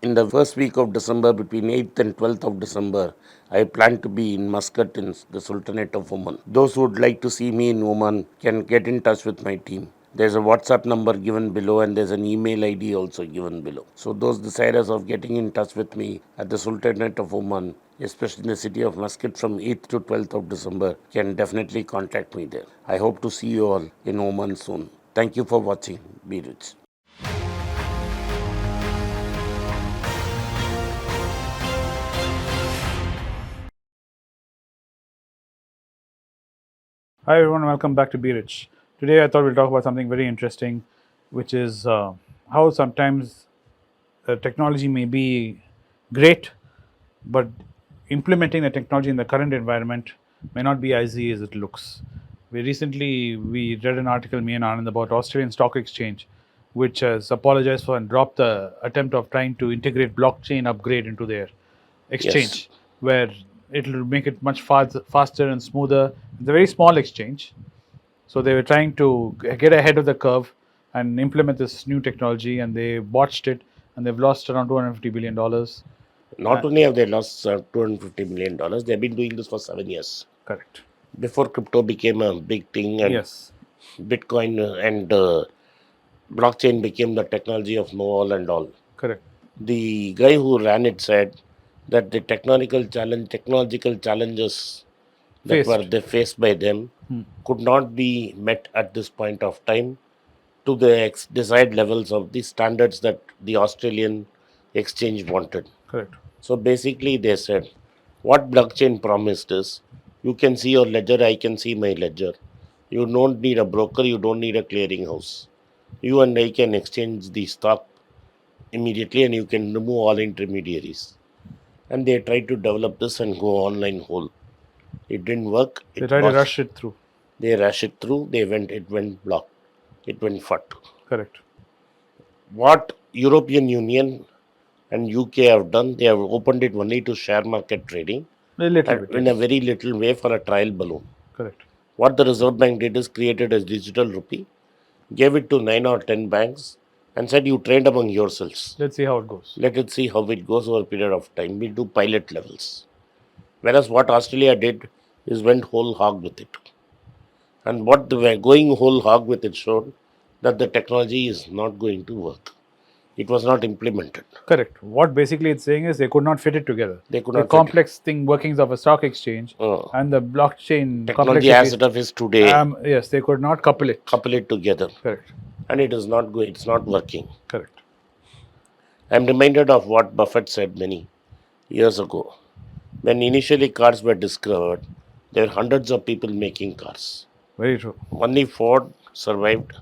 In the first week of December, between 8th and 12th of December, I plan to be in Muscat in the Sultanate of Oman. Those who would like to see me in Oman can get in touch with my team. There's a WhatsApp number given below and there's an email ID also given below. So those desirous of getting in touch with me at the Sultanate of Oman, especially in the city of Muscat from 8th to 12th of December, can definitely contact me there. I hope to see you all in Oman soon. Thank you for watching. Be rich. Hi everyone, welcome back to Be Rich. Today I thought we'll talk about something very interesting, which is how sometimes technology may be great, but implementing the technology in the current environment may not be as easy as it looks. We read an article, me and Anand, about Australian Stock Exchange, which has apologized for and dropped the attempt of trying to integrate blockchain upgrade into their Yes. exchange, where it will make it much faster and smoother. It's a very small exchange, so they were trying to get ahead of the curve and implement this new technology, and they botched it, and they've lost around $250 billion. Not only have they lost $250 million, they've been doing this for 7 years. Correct. Before crypto became a big thing and Yes. Bitcoin and blockchain became the technology of know all and all. Correct. The guy who ran it said that the technological challenges that were Faced. they faced by them could not be met at this point of time to the desired levels of the standards that the Australian exchange wanted. Correct. So basically, they said what blockchain promised is you can see your ledger, I can see my ledger. You don't need a broker, you don't need a clearing house. You and I can exchange the stock immediately and you can remove all intermediaries. And they tried to develop this and go online whole. It didn't work. They It try to was rush it through. they rushed it through. It went blocked. It went fut. Correct. What European Union and UK have done, they have opened it only to share market trading A little and bit, in a yes. very little way for a trial balloon. Correct. What the Reserve Bank did is created a digital rupee, gave it to 9 or 10 banks, and said, "You trade among yourselves. Let's see how it goes. Let it see how it goes over a period of time. We do pilot levels." Whereas what Australia did is went whole hog with it. And what they were going whole hog with it showed that the technology is not going to work. It was not implemented. Correct. What basically it's saying is they could not fit it together. They could The not fit complex thing workings of a stock exchange and the blockchain technology as complexities. it is today, Yes, they could not couple it. couple it together. Correct. And it is not going, it's not working. Correct. I'm reminded of what Buffett said many years ago. When initially cars were discovered, there were hundreds of people making cars. Very true. Only Ford survived,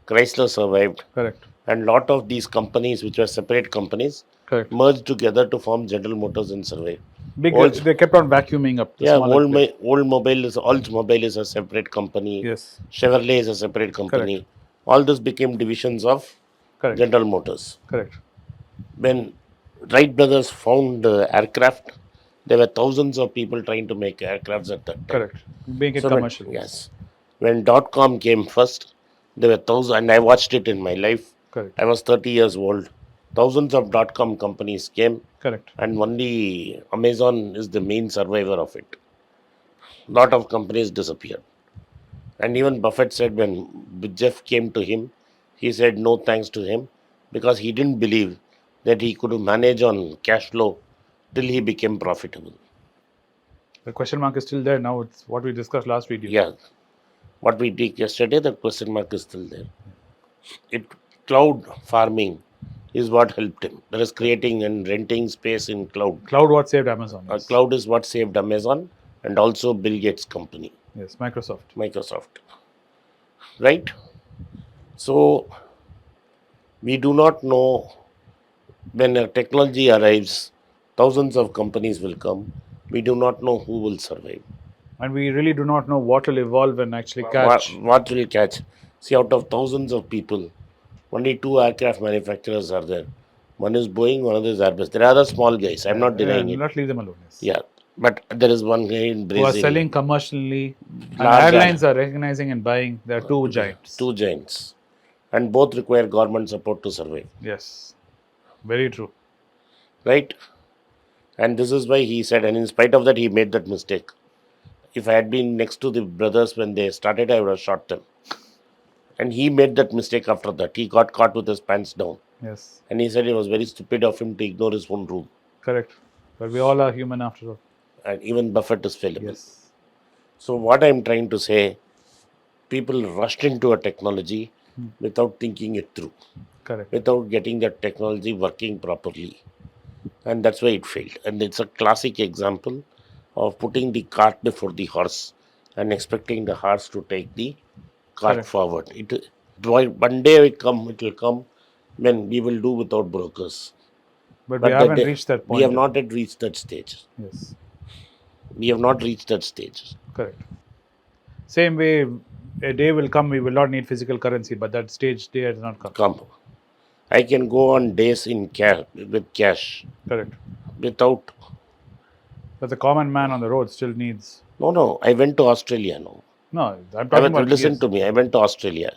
Chrysler survived, Correct. and lot of these companies, which were separate companies, Correct. merged together to form General Motors and survived. Big. Old, They kept on vacuuming up the yeah, smaller players. Oldsmobile is a separate company. Yes. Chevrolet is a separate Correct. company. All this became divisions of Correct. General Motors. Correct. When Wright brothers found aircraft, there were thousands of people trying to make aircrafts at that time. Correct. Make it So commercial. yes, when .com came first, there were thousands, and I watched it in my life. Correct. I was 30 years old. Thousands of .com companies came, Correct. and only Amazon is the main survivor of it. Lot of companies disappeared. And even Buffett said when Jeff came to him, he said no thanks to him because he didn't believe that he could manage on cash flow till he became profitable. The question mark is still there. Now it's what we discussed last video. Yeah, what we did yesterday, the question mark is still there. It cloud farming is what helped him. There is creating and renting space in cloud. Cloud what saved Amazon. Yes. Cloud is what saved Amazon and also Bill Gates' company, Yes. Microsoft. Right? So we do not know when a technology arrives, thousands of companies will come. We do not know who will survive. And we really do not know what will evolve and actually catch. What will catch? See, out of thousands of people, only two aircraft manufacturers are there. One is Boeing, one other is Airbus. There are other small guys. I'm not denying it. Not leave them alone. Yes. Yeah, but there is one guy in Who are Brazil. selling commercially, and Large airlines are recognizing and buying. There are two giants. Two giants, and both require government support to survive. Yes. Very true. right? And this is why he said, and in spite of that, he made that mistake. If I had been next to the brothers when they started, I would have shot them. And he made that mistake after that. He got caught with his pants down. Yes. And he said it was very stupid of him to ignore his own rule. Correct. But we all are human after all. And even Buffett is fallible. Yes. So, what I'm trying to say, people rushed into a technology without thinking it through, Correct. without getting that technology working properly. And that's why it failed. And it's a classic example of putting the cart before the horse and expecting the horse to take the cart Correct. forward. One day it will come when we will do without brokers. But we But haven't reached that we have point. not yet reached that stage. Yes. We have not reached that stage. Correct. Same way, a day will come we will not need physical currency, but that stage day has not come. Come. I can go on days in cash with cash Correct. without. But the common man on the road still needs. No. I went to Australia. No. No, I'm talking about. Listen to me. I went to Australia.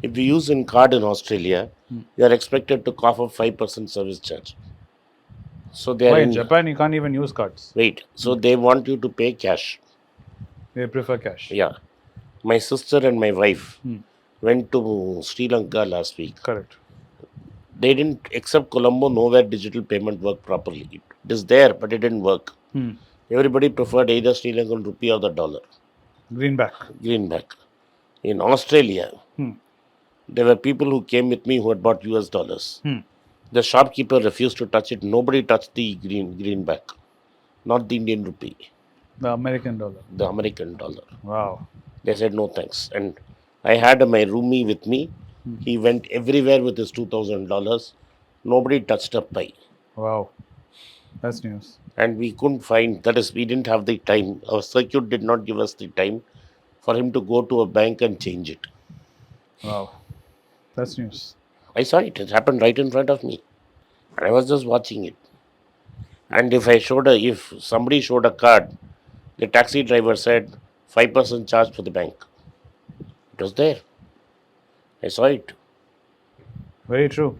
If you use in card in Australia, you are expected to cough up 5% service charge. So they are Why in Japan you can't even use cards? Wait. So they want you to pay cash. They prefer cash. Yeah. My sister and my wife went to Sri Lanka last week. Correct. They didn't, except Colombo, nowhere digital payment worked properly. It is there, but it didn't work. Everybody preferred either Sri Lankan rupee or the dollar. Greenback. In Australia, there were people who came with me who had bought US dollars. The shopkeeper refused to touch it. Nobody touched the greenback, not the Indian rupee. The American dollar. The American dollar. Wow. They said no thanks. And I had my roomie with me. He went everywhere with his $2,000. Nobody touched a pie. Wow. That's news. And we couldn't find, that is, we didn't have the time. Our circuit did not give us the time for him to go to a bank and change it. Wow. That's news. I saw it. It happened right in front of me. And I was just watching it. And if somebody showed a card, the taxi driver said 5% charge for the bank. It was there. I saw it. Very true.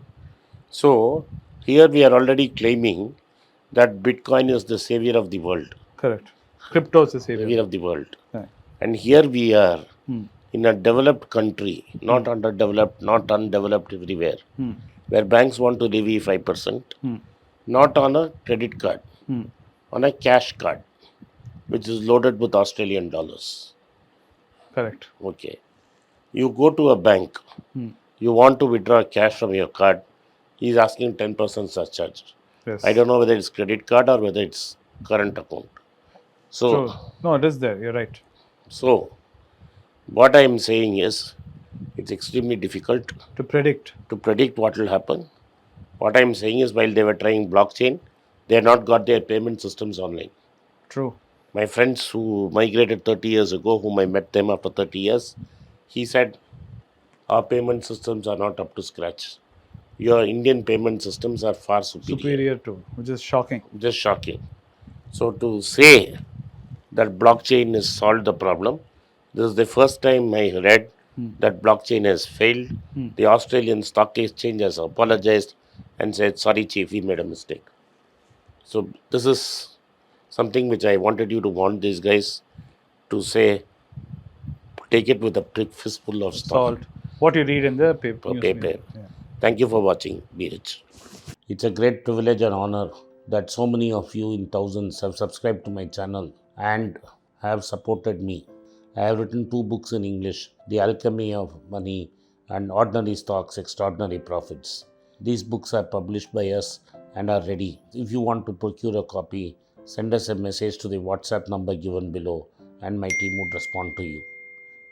So here we are already claiming that Bitcoin is the savior of the world. Correct. Crypto is the savior. Savior of the world. Correct. And here we are in a developed country, not underdeveloped, not undeveloped everywhere, where banks want to levy 5%, not on a credit card, on a cash card, which is loaded with Australian dollars. Correct. Okay. You go to a bank, you want to withdraw cash from your card, he's asking 10% surcharge. Yes. I don't know whether it's credit card or whether it's current account. So, no, it is there. You're right. So, what I am saying is, it's extremely difficult To predict what will happen. What I am saying is, while they were trying blockchain, they had not got their payment systems online. True. My friends who migrated 30 years ago, whom I met them after 30 years, he said, our payment systems are not up to scratch. Your Indian payment systems are far superior. Which is shocking. Just shocking. So to say that blockchain has solved the problem, this is the first time I read that blockchain has failed. The Australian Stock Exchange has apologized and said, sorry chief, we made a mistake. So this is something which I wanted you to warn these guys to say, take it with a fistful of Salt. What you read in the paper. paper. Thank you for watching. Be rich. It's a great privilege and honor that so many of you in thousands have subscribed to my channel and have supported me. I have written 2 books in English, The Alchemy of Money and Ordinary Stocks, Extraordinary Profits. These books are published by us and are ready. If you want to procure a copy, send us a message to the WhatsApp number given below and my team would respond to you.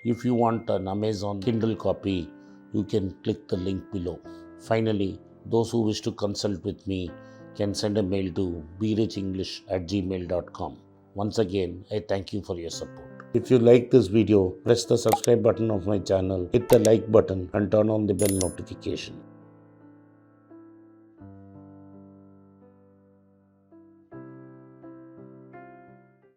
If you want an Amazon Kindle copy, you can click the link below. Finally, those who wish to consult with me can send a mail to berichenglish@gmail.com. Once again, I thank you for your support. If you like this video, press the subscribe button of my channel, hit the like button and turn on the bell notification.